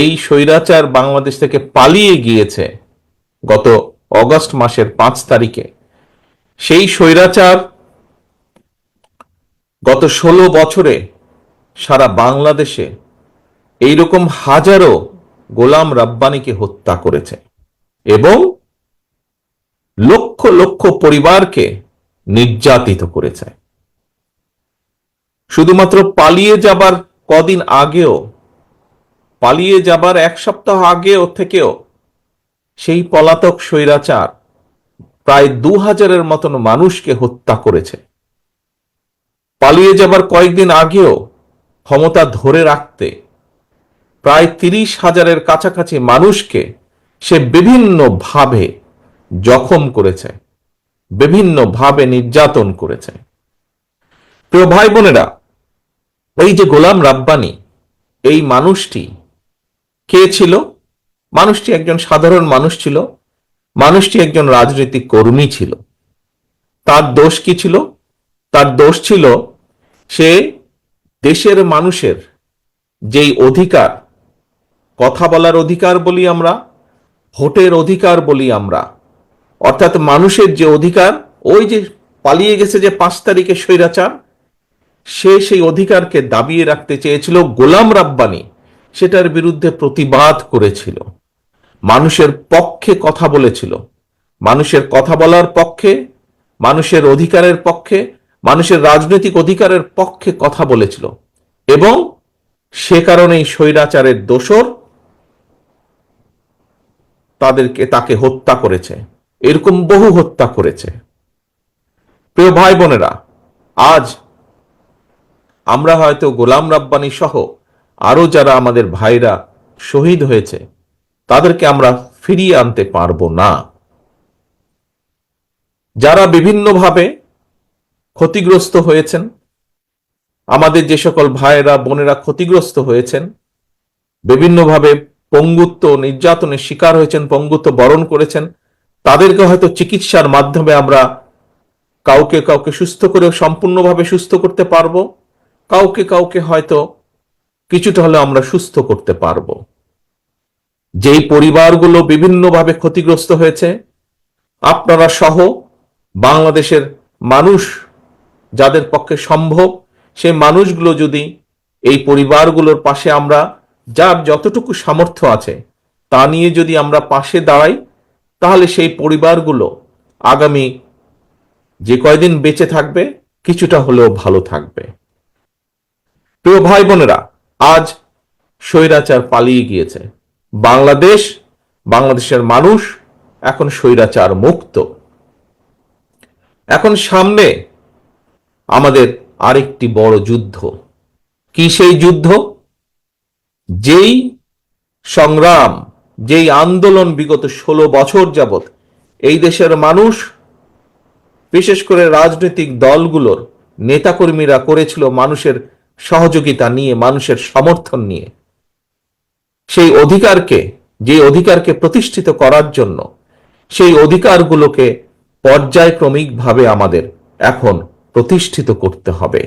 যেই স্বৈরাচার বাংলাদেশ থেকে পালিয়ে গিয়েছে গত অগস্ট মাসের 5 তারিখে, সেই স্বৈরাচার গত 16 বছরে সারা বাংলাদেশে এইরকম হাজারো গোলাম রাব্বানীকে হত্যা করেছে এবং লক্ষ লক্ষ পরিবারকে নির্যাতিত করেছে। শুধুমাত্র পালিয়ে যাবার কদিন আগেও, পালিয়ে যাবার 1 সপ্তাহ আগেও থেকেও সেই পলাতক স্বৈরাচার প্রায় 2000-এর মতন মানুষকে হত্যা করেছে। পালিয়ে যাবার কয়েকদিন আগেও ক্ষমতা ধরে রাখতে প্রায় 30,000-এর কাছাকাছি মানুষকে সে বিভিন্নভাবে জখম করেছে, বিভিন্নভাবে নির্যাতন করেছে। প্রিয় ভাই বোনেরা, এই যে গোলাম রাব্বানী, এই মানুষটি কে ছিল? মানুষটি একজন সাধারণ মানুষ ছিল, মানুষটি একজন রাজনৈতিক কর্মী ছিল। তার দোষ কি ছিল? তার দোষ ছিল সে দেশের মানুষের যেই অধিকার, কথা বলার অধিকার বলি আমরা, ভোটের অধিকার বলি আমরা, অর্থাৎ মানুষের যে অধিকার, ওই যে পালিয়ে গেছে যে 5 তারিখে স্বৈরাচার, সে সেই অধিকারকে দাবিয়ে রাখতে চেয়েছিল। গোলাম রাব্বানী সেটার বিরুদ্ধে প্রতিবাদ করেছিল, মানুষের পক্ষে কথা বলেছিল, মানুষের কথা বলার পক্ষে, মানুষের অধিকারের পক্ষে, মানুষের রাজনৈতিক অধিকারের পক্ষে কথা বলেছিল এবং সে কারণেই স্বৈরাচারের দোসর তাকে হত্যা করেছে, এরকম বহু হত্যা করেছে। প্রিয় ভাই বোনেরা, আজ আমরা হয়তো গোলাম রাব্বানী সহ আরো যারা আমাদের ভাইরা শহীদ হয়েছে তাদেরকে আমরা ফিরিয়ে আনতে পারবো না। যারা বিভিন্নভাবে ক্ষতিগ্রস্ত হয়েছেন, আমাদের যে সকল ভাইরা বোনেরা ক্ষতিগ্রস্ত হয়েছেন, বিভিন্নভাবে পঙ্গুত্ব নির্যাতনের শিকার হয়েছেন, পঙ্গুত্ব বরণ করেছেন, তাদেরকে হয়তো চিকিৎসার মাধ্যমে আমরা কাউকে কাউকে সুস্থ করে সম্পূর্ণভাবে সুস্থ করতে পারবো, কাউকে কাউকে হয়তো কিছুটা হলেও আমরা সুস্থ করতে পারবো। যেই পরিবারগুলো বিভিন্নভাবে ক্ষতিগ্রস্ত হয়েছে, আপনারা সহ বাংলাদেশের মানুষ যাদের পক্ষে সম্ভব, সেই মানুষগুলো যদি এই পরিবারগুলোর পাশে আমরা যার যতটুকু সামর্থ্য আছে তা নিয়ে যদি আমরা পাশে দাঁড়াই, তাহলে সেই পরিবারগুলো আগামী যে কয়দিন বেঁচে থাকবে কিছুটা হলেও ভালো থাকবে। প্রিয় ভাই বোনেরা, আজ স্বৈরাচার পালিয়ে গিয়েছে, বাংলাদেশের মানুষ এখন স্বৈরাচার মুক্ত। এখন সামনে আমাদের আরেকটি বড় যুদ্ধ। কি সেই যুদ্ধ? যেই সংগ্রাম, যেই আন্দোলন বিগত 16 বছর যাবত এই দেশের মানুষ, বিশেষ করে রাজনৈতিক দলগুলোর নেতাকর্মীরা করেছিল মানুষের সহযোগিতা নিয়ে, মানুষের সমর্থন নিয়ে, সেই অধিকারকে প্রতিষ্ঠিত করার জন্য সেই অধিকারগুলোকে পর্যায়ক্রমিকভাবে আমাদের এখন প্রতিষ্ঠিত করতে হবে।